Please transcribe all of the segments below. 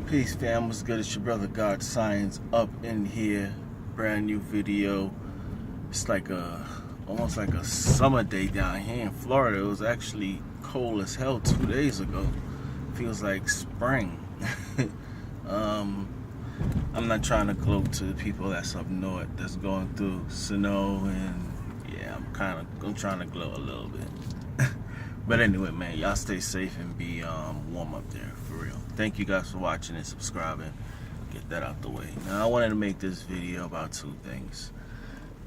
Peace fam, what's good? It's your brother God Science up in here. Brand new video. It's like almost like a summer day down here in Florida. It was actually cold as hell 2 days ago. Feels like spring. I'm not trying to gloat to the people that's up north that's going through snow, and yeah, I'm trying to gloat a little bit. But anyway, man, y'all stay safe and be warm up there, for real. Thank you guys for watching and subscribing. Get that out the way. Now, I wanted to make this video about two things.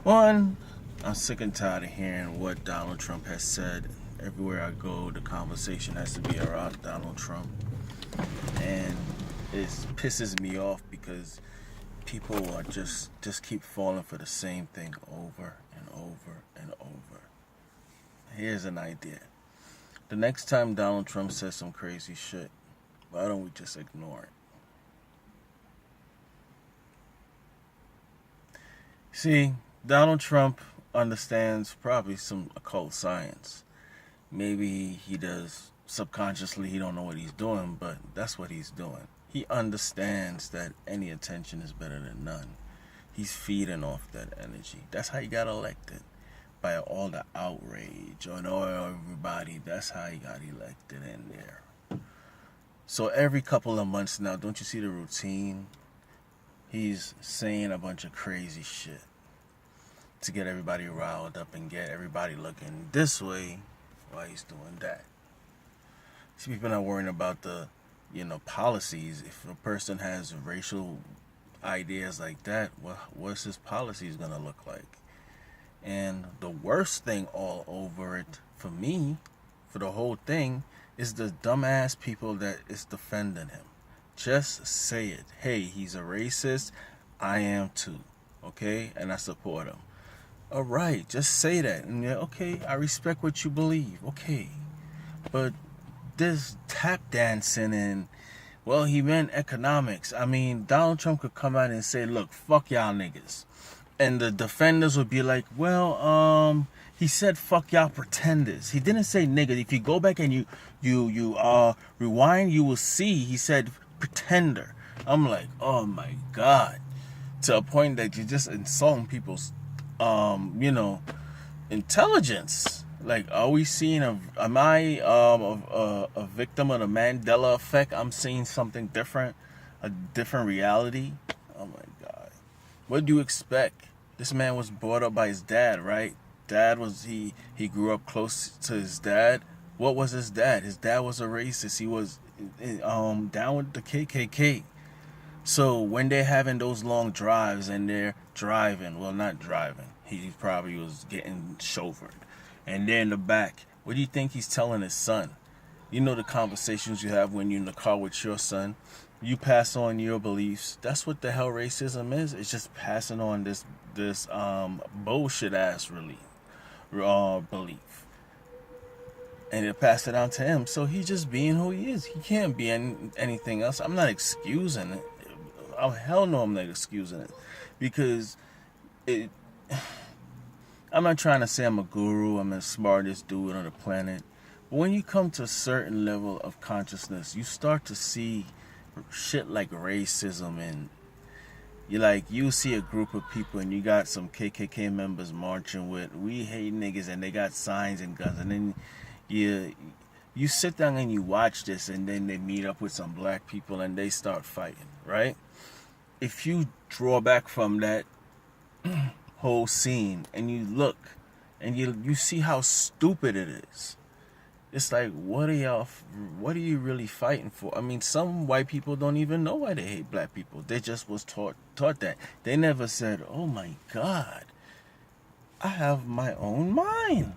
One, I'm sick and tired of hearing what Donald Trump has said. Everywhere I go, the conversation has to be around Donald Trump. And it pisses me off because people are just keep falling for the same thing over and over and over. Here's an idea. The next time Donald Trump says some crazy shit, why don't we just ignore it? See, Donald Trump understands probably some occult science. Maybe he does subconsciously, he don't know what he's doing, but that's what he's doing. He understands that any attention is better than none. He's feeding off that energy. That's how he got elected. By all the outrage on everybody. That's how he got elected in there. So every couple of months now, don't you see the routine? He's saying a bunch of crazy shit to get everybody riled up and get everybody looking this way while he's doing that. See, people not worrying about the, policies. If a person has racial ideas like that, what's his policies gonna look like? And the worst thing all over it, for me, for the whole thing, is the dumbass people that is defending him. Just say it. Hey, he's a racist. I am too. Okay? And I support him. Alright, just say that. And yeah, okay, I respect what you believe. Okay. But this tap dancing and, well, he meant economics. I mean, Donald Trump could come out and say, look, fuck y'all niggas. And the defenders would be like, well, he said fuck y'all pretenders. He didn't say nigga. If you go back and you rewind, you will see he said pretender. I'm like, oh my God. To a point that you're just insulting people's, intelligence. Like, are we seeing am I a victim of the Mandela effect? I'm seeing something different, a different reality. Oh my God. What do you expect? This man was brought up by his dad, right? He grew up close to his dad. What was his dad? His dad was a racist. He was down with the KKK. So when they're having those long drives and they're driving, well, not driving, he probably was getting chauffeured. And they're in the back. What do you think he's telling his son? You know the conversations you have when you're in the car with your son. You pass on your beliefs. That's what the hell racism is. It's just passing on this bullshit ass belief, and it pass it on to him. So he's just being who he is. He can't be anything else. I'm not excusing it. Oh hell no, I'm not excusing it, because I'm not trying to say I'm a guru. I'm the smartest dude on the planet. But when you come to a certain level of consciousness, you start to see shit like racism, and you see a group of people and you got some KKK members marching with "We hate niggas" and they got signs and guns, and then you sit down and you watch this, and then they meet up with some black people and they start fighting, right? If you draw back from that whole scene and you look and you see how stupid it is, it's like, what are you really fighting for? I mean, some white people don't even know why they hate black people. They just was taught that. They never said, oh my God, I have my own mind.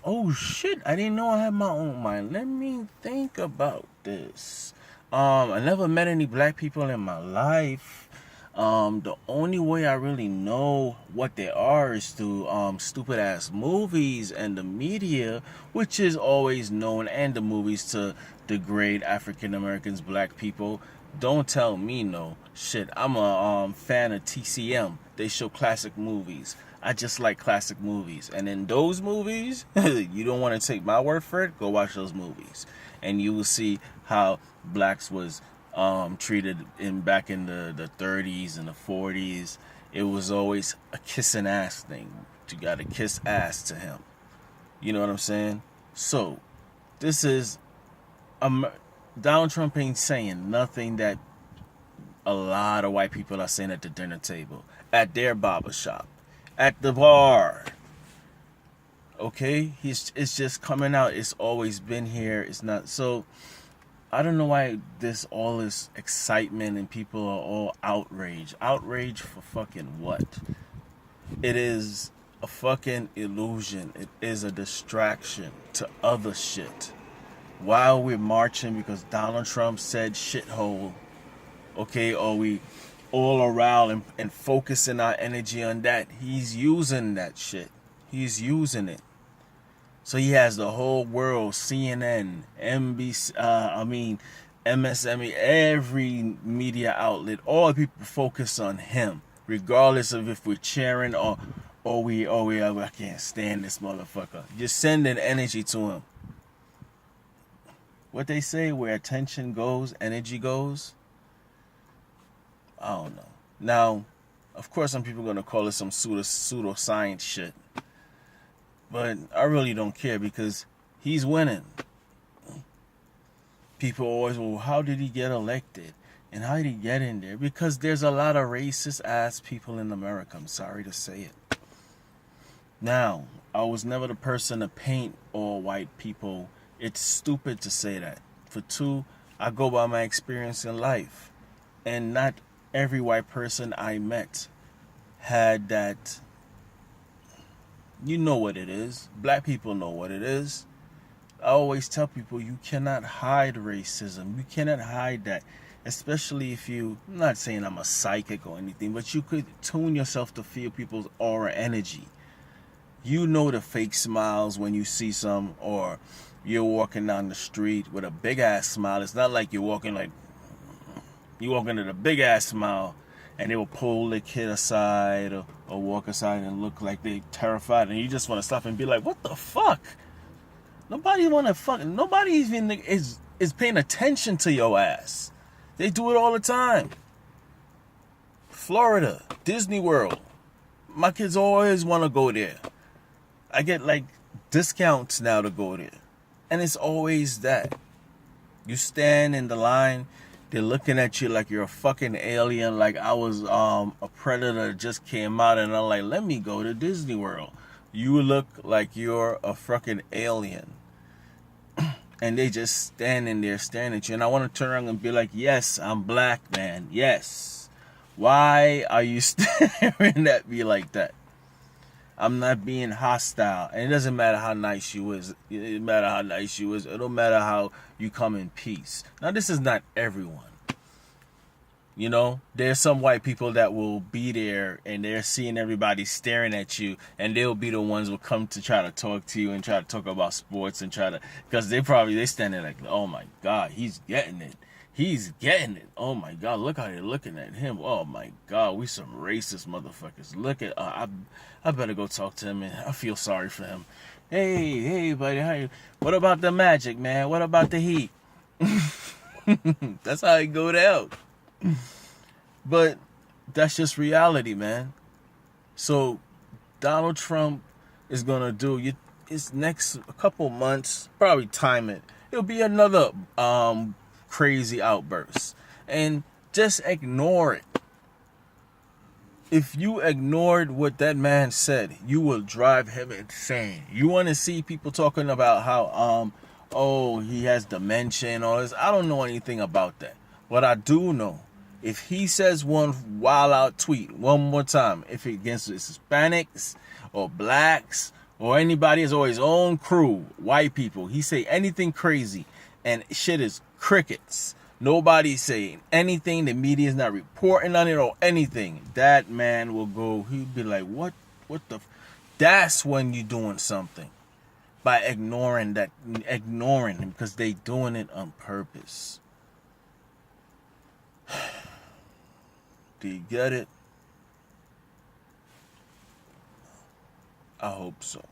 Oh shit, I didn't know I had my own mind. Let me think about this. I never met any black people in my life. The only way I really know what they are is through stupid ass movies and the media, which is always known, and the movies to degrade African Americans, black people. Don't tell me no shit. I'm a fan of TCM. They show classic movies. I just like classic movies, and in those movies, you don't want to take my word for it. Go watch those movies, and you will see how blacks was treated in back in the 30s and the 40s. It was always a kissing ass thing. You got to kiss ass to him. You know what I'm saying? So this is um, Donald Trump ain't saying nothing that a lot of white people are saying at the dinner table, at their barber shop, at the bar. Okay, it's just coming out. It's always been here. It's not so. I don't know why this all this excitement and people are all outraged. Outraged for fucking what? It is a fucking illusion. It is a distraction to other shit. While we're marching because Donald Trump said shithole, okay, or we all around and focusing our energy on that, he's using that shit. He's using it. So he has the whole world, CNN, NBC, MSNBC, every media outlet, all people focus on him, regardless of if we're cheering or I can't stand this motherfucker. You're sending energy to him. What they say, where attention goes, energy goes. I don't know. Now, of course, some people are gonna call it some pseudoscience shit. But I really don't care because he's winning. People always, well, how did he get elected? And how did he get in there? Because there's a lot of racist ass people in America. I'm sorry to say it. Now, I was never the person to paint all white people. It's stupid to say that. For two, I go by my experience in life. And not every white person I met had that. You know what it is. Black people know what it is. I always tell people you cannot hide racism. You cannot hide that. Especially if I'm not saying I'm a psychic or anything, but you could tune yourself to feel people's aura energy. You know the fake smiles when you see some, or you're walking down the street with a big ass smile. It's not like you're walking with a big ass smile and they will pull the kid aside or walk aside and look like they terrified, and you just want to stop and be like, what the fuck? Nobody even is paying attention to your ass. They do it all the time. Florida, Disney World. My kids always want to go there. I get like discounts now to go there. And it's always that. You stand in the line, they're looking at you like you're a fucking alien, like I was a predator that just came out, and I'm like, let me go to Disney World. You look like you're a fucking alien. And they just standing there staring at you. And I want to turn around and be like, yes, I'm black, man. Yes. Why are you staring at me like that? I'm not being hostile. And it doesn't matter how nice you is. It doesn't matter how nice you is. It don't matter how you come in peace. Now, this is not everyone. You know, there's some white people that will be there and they're seeing everybody staring at you, and they'll be the ones who will come to try to talk to you and try to talk about sports and because they stand there like, oh my God, he's getting it. He's getting it. Oh my God, look how they're looking at him. Oh my God, we some racist motherfuckers. Look at, I better go talk to him, and I feel sorry for him. Hey, buddy, how you? What about the Magic, man? What about the Heat? That's how it go down. But that's just reality, man. So Donald Trump is gonna do his next couple months, probably time it. It'll be another crazy outburst, and just ignore it. If you ignored what that man said, you will drive him insane. You want to see people talking about how he has dementia and all this. I don't know anything about that. What I do know, if he says one wild out tweet one more time, if it against Hispanics or blacks or anybody or his own crew, white people, he say anything crazy and shit is crickets. Nobody's saying anything. The media is not reporting on it or anything. That man will go, he'd be like, what the that's when you're doing something. By ignoring him, because they doing it on purpose. Do you get it? I hope so.